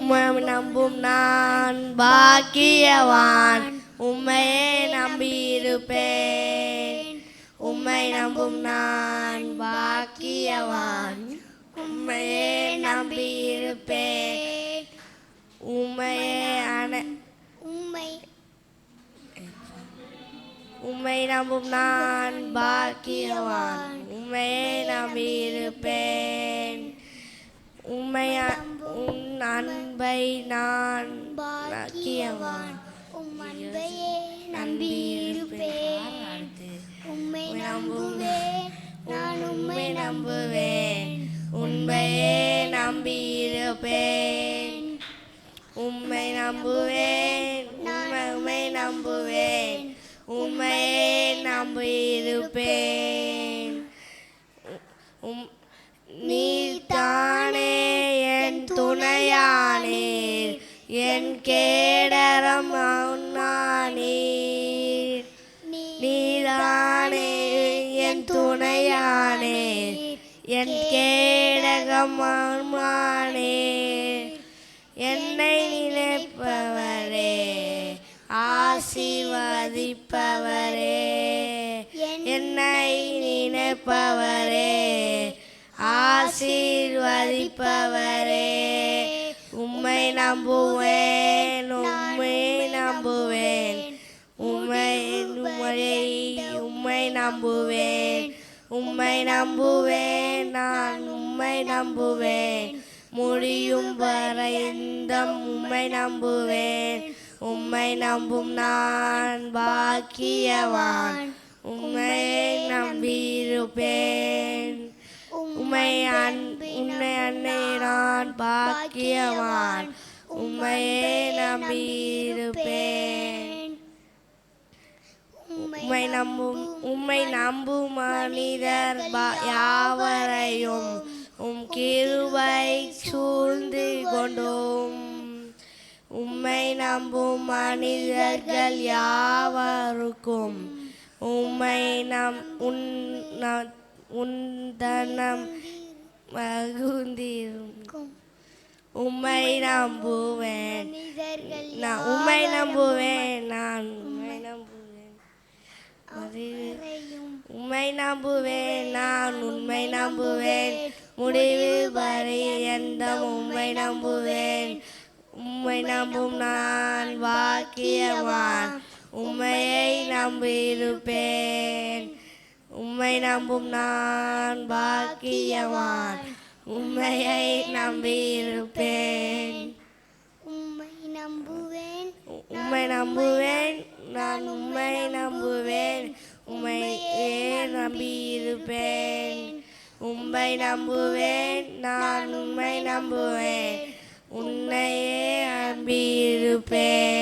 நம்பும் நான் பாக்கியவான் உம்மையே நம்பியிருப்பேன். உம்மை நம்பும் நான் பாக்கியவான் உம்மையே நம்பியிருப்பேன். உம்மை நம்பும் நான் பாக்கியவான் உம்மையே நம்பியிருப்பேன். உன் அன்பை நான் பாக்கியவான் அன்பையே நம்பியிருப்பேன். உம்மை நம்புவேன் நான் உம்மை நம்புவேன். உண்மையே நம்பியிருப்பேன். உம்மை நம்புவேன் உம்மை நம்புவேன் உம்மையே நம்பியிருப்பேன். நீர்தானே என் துணையானீர் என் கேடரம் நீர். நீர்தானே என் துணையானீர் என் கேடகம் நீர். என்னை நினைப்பவரே ஆசீர்வதிப்பவரே. என்னை நினைப்பவரே ஆசீர்வதிப்பவரே. உம்மை நம்புவேன் உம்மை நம்புவேன் உம்மை நம்புவேன். உம்மை நம்புவேன் நான் உம்மை நம்புவேன். முடியும் வரை இந்த உம்மை நம்புவேன். உம்மை நம்பும் நான் பாக்கியவான் உம்மையே நம்பியிருப்பேன். உம்மை அன்னை நான் பாக்கியவான் உம்மையே நம்பியிருப்பேன். உம்மை நம்பும் மனிதர் யாவரையும் கிருபை சூழ்ந்து கொண்டோம். உம்மை நம்பும் மனிதர்கள் யாவருக்கும் உம்மை உந்தனம் மகுந்திருக்கும். உம்மை நம்புவேன் நான் உம்மை நம்புவேன். நான் உம்மை நம்புவேன். உம்மை நம்புவேன் நான் உம்மை நம்புவேன். முடிவு வரை எந்த உம்மை நம்புவேன். உம்மை நம்பும் நான் பாக்கியவான் உம்மையை நம்பியிருப்பேன். உம்மை நம்பும் நான் பாக்கியவான் உம்மையை நம்பியிருப்பேன். உம்மை நம்புவேன் நான் உம்மை நம்புவேன் உம்மையே நம்பியிருப்பேன். உம்மை நம்புவேன் நான் உம்மை நம்புவேன் உன்னையே நம்பியிருப்பேன்.